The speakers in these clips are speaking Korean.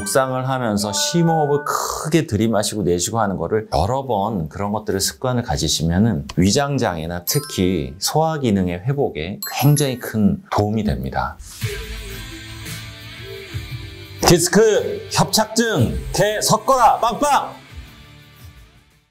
묵상을 하면서 심호흡을 크게 들이마시고 내쉬고 하는 거를 여러 번 그런 것들을 습관을 가지시면은 위장장애나 특히 소화 기능의 회복에 굉장히 큰 도움이 됩니다. 디스크 협착증 개 섞어라 빵빵!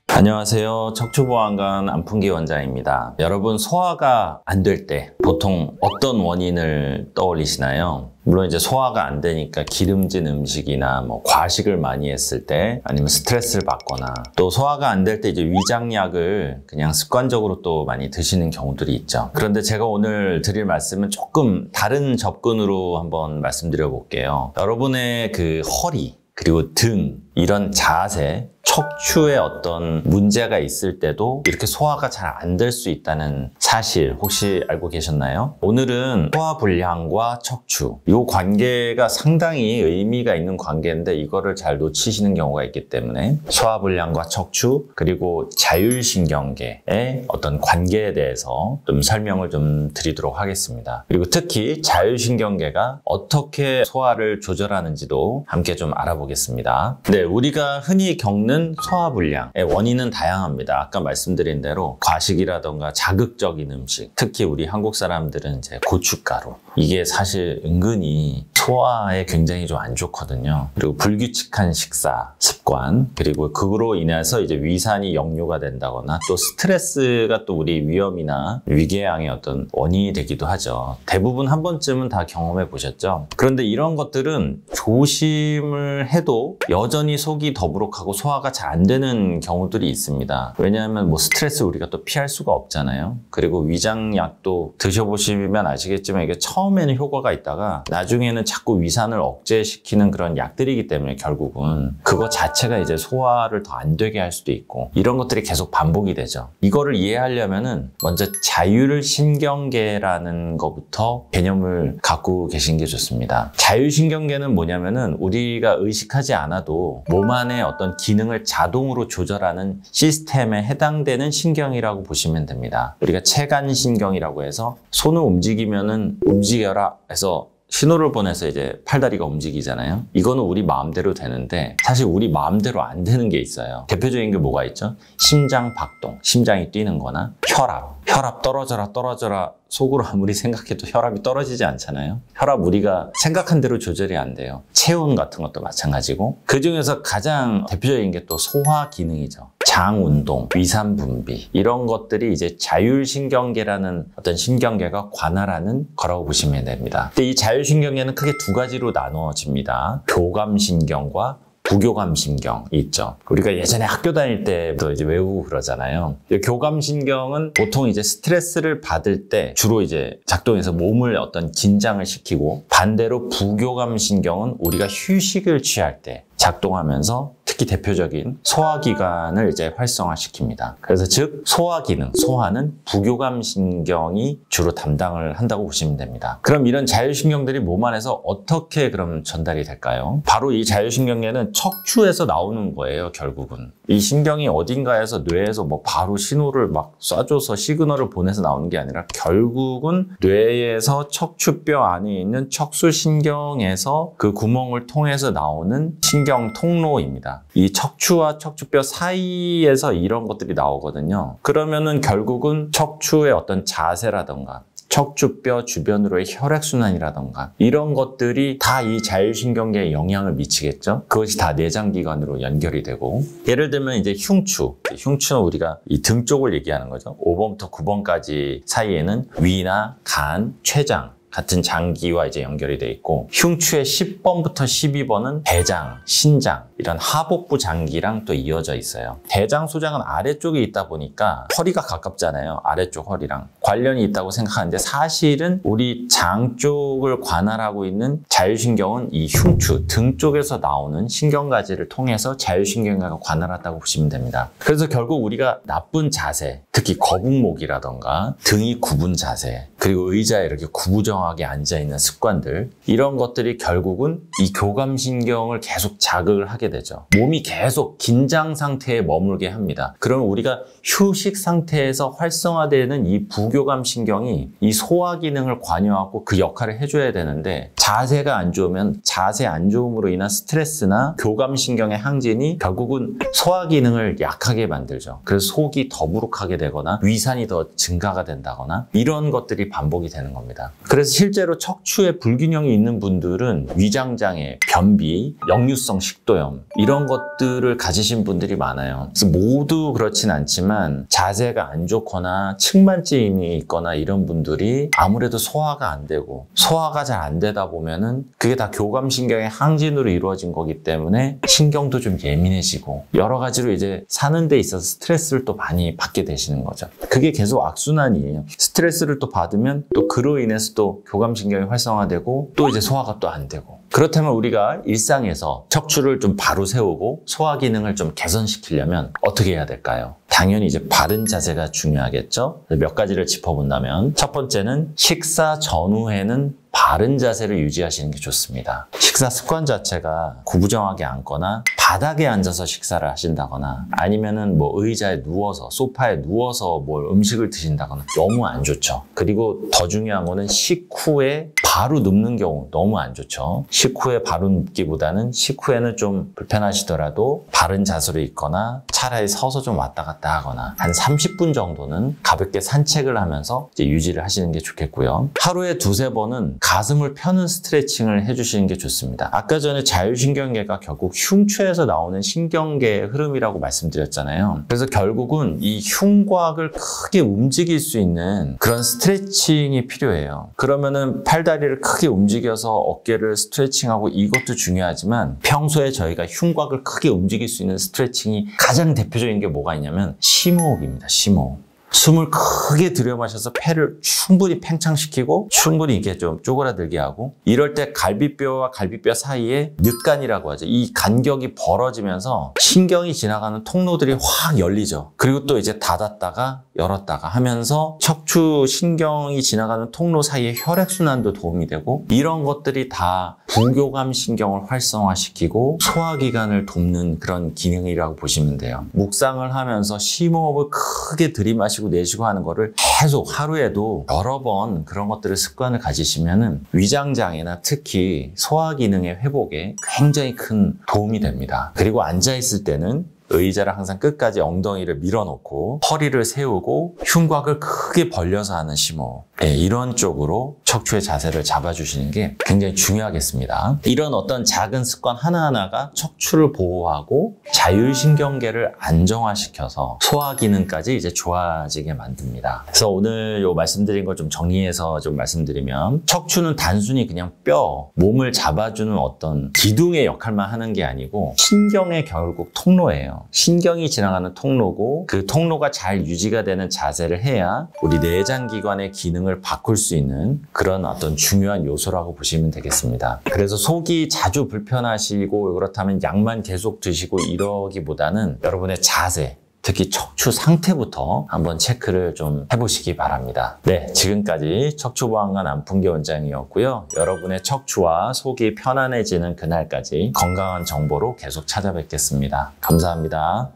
안녕하세요. 척추보안관 안풍기 원장입니다. 여러분 소화가 안 될 때 보통 어떤 원인을 떠올리시나요? 물론 이제 소화가 안 되니까 기름진 음식이나 뭐 과식을 많이 했을 때 아니면 스트레스를 받거나 또 소화가 안 될 때 이제 위장약을 그냥 습관적으로 또 많이 드시는 경우들이 있죠. 그런데 제가 오늘 드릴 말씀은 조금 다른 접근으로 한번 말씀드려 볼게요. 여러분의 그 허리 그리고 등 이런 자세 척추에 어떤 문제가 있을 때도 이렇게 소화가 잘 안 될 수 있다는 사실 혹시 알고 계셨나요? 오늘은 소화불량과 척추 이 관계가 상당히 의미가 있는 관계인데 이거를 잘 놓치시는 경우가 있기 때문에 소화불량과 척추 그리고 자율신경계의 어떤 관계에 대해서 좀 설명을 좀 드리도록 하겠습니다. 그리고 특히 자율신경계가 어떻게 소화를 조절하는지도 함께 좀 알아보겠습니다. 네, 우리가 흔히 겪는 소화불량의 원인은 다양합니다. 아까 말씀드린 대로 과식이라던가 자극적인 음식, 특히 우리 한국 사람들은 이제 고춧가루 이게 사실 은근히 소화에 굉장히 좀 안 좋거든요. 그리고 불규칙한 식사 습관 그리고 그로 인해서 이제 위산이 역류가 된다거나 또 스트레스가 또 우리 위염이나 위궤양의 어떤 원인이 되기도 하죠. 대부분 한 번쯤은 다 경험해 보셨죠. 그런데 이런 것들은 조심을 해도 여전히 속이 더부룩하고 소화가 잘 안 되는 경우들이 있습니다. 왜냐하면 뭐 스트레스 우리가 또 피할 수가 없잖아요. 그리고 위장약도 드셔보시면 아시겠지만 이게 처음에는 효과가 있다가 나중에는 자꾸 위산을 억제시키는 그런 약들이기 때문에 결국은 그거 자체가 이제 소화를 더 안 되게 할 수도 있고 이런 것들이 계속 반복이 되죠. 이거를 이해하려면은 먼저 자율신경계라는 것부터 개념을 갖고 계신 게 좋습니다. 자율신경계는 뭐냐면은 우리가 의식하지 않아도 몸 안에 어떤 기능을 자동으로 조절하는 시스템에 해당되는 신경이라고 보시면 됩니다. 우리가 체간신경이라고 해서 손을 움직이면은 움직여라 해서 신호를 보내서 이제 팔다리가 움직이잖아요. 이거는 우리 마음대로 되는데 사실 우리 마음대로 안 되는 게 있어요. 대표적인 게 뭐가 있죠? 심장 박동, 심장이 뛰는 거나 혈압 떨어져라 속으로 아무리 생각해도 혈압이 떨어지지 않잖아요. 혈압 우리가 생각한 대로 조절이 안 돼요. 체온 같은 것도 마찬가지고 그중에서 가장 대표적인 게 또 소화 기능이죠. 장 운동, 위산 분비 이런 것들이 이제 자율신경계라는 어떤 신경계가 관할하는 거라고 보시면 됩니다. 근데 이 자율신경계는 크게 두 가지로 나누어집니다. 교감신경과 부교감신경이 있죠. 우리가 예전에 학교 다닐 때도 이제 외우고 그러잖아요. 교감신경은 보통 이제 스트레스를 받을 때 주로 이제 작동해서 몸을 어떤 긴장을 시키고 반대로 부교감신경은 우리가 휴식을 취할 때 작동하면서 특히 대표적인 소화기관을 이제 활성화시킵니다. 그래서 즉 소화기능, 소화는 부교감신경이 주로 담당을 한다고 보시면 됩니다. 그럼 이런 자율신경들이 몸 안에서 어떻게 그럼 전달이 될까요? 바로 이 자율신경계는 척추에서 나오는 거예요, 결국은. 이 신경이 어딘가에서 뇌에서 뭐 바로 신호를 막 쏴줘서 시그널을 보내서 나오는 게 아니라 결국은 뇌에서 척추뼈 안에 있는 척수신경에서 그 구멍을 통해서 나오는 신경 통로입니다. 이 척추와 척추뼈 사이에서 이런 것들이 나오거든요. 그러면은 결국은 척추의 어떤 자세라던가 척추뼈 주변으로의 혈액순환이라던가 이런 것들이 다 이 자율신경계에 영향을 미치겠죠. 그것이 다 내장기관으로 연결이 되고 예를 들면 이제 흉추는 우리가 이 등 쪽을 얘기하는 거죠. 5번부터 9번까지 사이에는 위나 간, 췌장 같은 장기와 이제 연결이 돼 있고 흉추의 10번부터 12번은 대장, 신장 이런 하복부 장기랑 또 이어져 있어요. 대장, 소장은 아래쪽에 있다 보니까 허리가 가깝잖아요. 아래쪽 허리랑 관련이 있다고 생각하는데 사실은 우리 장 쪽을 관할하고 있는 자율신경은 이 흉추, 등 쪽에서 나오는 신경가지를 통해서 자율신경계가 관할한다고 보시면 됩니다. 그래서 결국 우리가 나쁜 자세, 특히 거북목이라던가 등이 굽은 자세 그리고 의자에 이렇게 구부정하게 앉아있는 습관들, 이런 것들이 결국은 이 교감신경을 계속 자극을 하게 되죠. 몸이 계속 긴장 상태에 머물게 합니다. 그러면 우리가 휴식 상태에서 활성화되는 이 부교감신경이 이 소화 기능을 관여하고 그 역할을 해줘야 되는데, 자세가 안 좋으면 자세 안 좋음으로 인한 스트레스나 교감신경의 항진이 결국은 소화 기능을 약하게 만들죠. 그래서 속이 더부룩하게 되거나 위산이 더 증가가 된다거나 이런 것들이 반복이 되는 겁니다. 그래서 실제로 척추에 불균형이 있는 분들은 위장장애, 변비, 역류성 식도염 이런 것들을 가지신 분들이 많아요. 그래서 모두 그렇진 않지만 자세가 안 좋거나 측만증이 있거나 이런 분들이 아무래도 소화가 안 되고, 소화가 잘 안 되다 보면은 그게 다 교감신경의 항진으로 이루어진 거기 때문에 신경도 좀 예민해지고 여러 가지로 이제 사는 데 있어서 스트레스를 또 많이 받게 되시는 거죠. 그게 계속 악순환이에요. 스트레스를 또 받으면 또 그로 인해서 또 교감신경이 활성화되고 또 이제 소화가 또 안 되고. 그렇다면 우리가 일상에서 척추를 좀 바로 세우고 소화 기능을 좀 개선시키려면 어떻게 해야 될까요? 당연히 이제 바른 자세가 중요하겠죠. 몇 가지를 짚어본다면, 첫 번째는 식사 전후에는 바른 자세를 유지하시는 게 좋습니다. 식사 습관 자체가 구부정하게 앉거나 바닥에 앉아서 식사를 하신다거나 아니면은 뭐 의자에 누워서, 소파에 누워서 뭘 음식을 드신다거나 너무 안 좋죠. 그리고 더 중요한 거는 식후에 바로 눕는 경우 너무 안 좋죠. 식후에 바로 눕기보다는 식후에는 좀 불편하시더라도 바른 자세로 있거나 차라리 서서 좀 왔다 갔다 하거나 한 30분 정도는 가볍게 산책을 하면서 이제 유지를 하시는 게 좋겠고요. 하루에 두세 번은 가슴을 펴는 스트레칭을 해주시는 게 좋습니다. 아까 전에 자율신경계가 결국 흉추에서 나오는 신경계의 흐름이라고 말씀드렸잖아요. 그래서 결국은 이 흉곽을 크게 움직일 수 있는 그런 스트레칭이 필요해요. 그러면은 팔다리를 크게 움직여서 어깨를 스트레칭하고 이것도 중요하지만, 평소에 저희가 흉곽을 크게 움직일 수 있는 스트레칭이 가장 대표적인 게 뭐가 있냐면 심호흡입니다. 심호흡. 숨을 크게 들여마셔서 폐를 충분히 팽창시키고 충분히 이렇게 좀 쪼그라들게 하고, 이럴 때 갈비뼈와 갈비뼈 사이에 늑간이라고 하죠. 이 간격이 벌어지면서 신경이 지나가는 통로들이 확 열리죠. 그리고 또 이제 닫았다가 열었다가 하면서 척추 신경이 지나가는 통로 사이에 혈액순환도 도움이 되고, 이런 것들이 다 부교감 신경을 활성화시키고 소화기관을 돕는 그런 기능이라고 보시면 돼요. 묵상을 하면서 심호흡을 크게 들이마시고 내쉬고 하는 거를 계속 하루에도 여러 번 그런 것들을 습관을 가지시면은 위장장애나 특히 소화기능의 회복에 굉장히 큰 도움이 됩니다. 그리고 앉아있을 때는 의자를 항상 끝까지 엉덩이를 밀어놓고 허리를 세우고 흉곽을 크게 벌려서 하는 심호흡, 이런 쪽으로 척추의 자세를 잡아주시는 게 굉장히 중요하겠습니다. 이런 어떤 작은 습관 하나하나가 척추를 보호하고 자율신경계를 안정화시켜서 소화 기능까지 이제 좋아지게 만듭니다. 그래서 오늘 요 말씀드린 걸 좀 정리해서 좀 말씀드리면, 척추는 단순히 그냥 뼈, 몸을 잡아주는 어떤 기둥의 역할만 하는 게 아니고 신경의 결국 통로예요. 신경이 지나가는 통로고, 그 통로가 잘 유지가 되는 자세를 해야 우리 내장기관의 기능을 바꿀 수 있는 그런 어떤 중요한 요소라고 보시면 되겠습니다. 그래서 속이 자주 불편하시고 그렇다면 약만 계속 드시고 이러기보다는 여러분의 자세, 특히 척추 상태부터 한번 체크를 좀 해보시기 바랍니다. 네, 지금까지 척추보안관 안풍기 원장이었고요. 여러분의 척추와 속이 편안해지는 그날까지 건강한 정보로 계속 찾아뵙겠습니다. 감사합니다.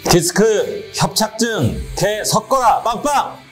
디스크 협착증 개 섞어라 빵빵!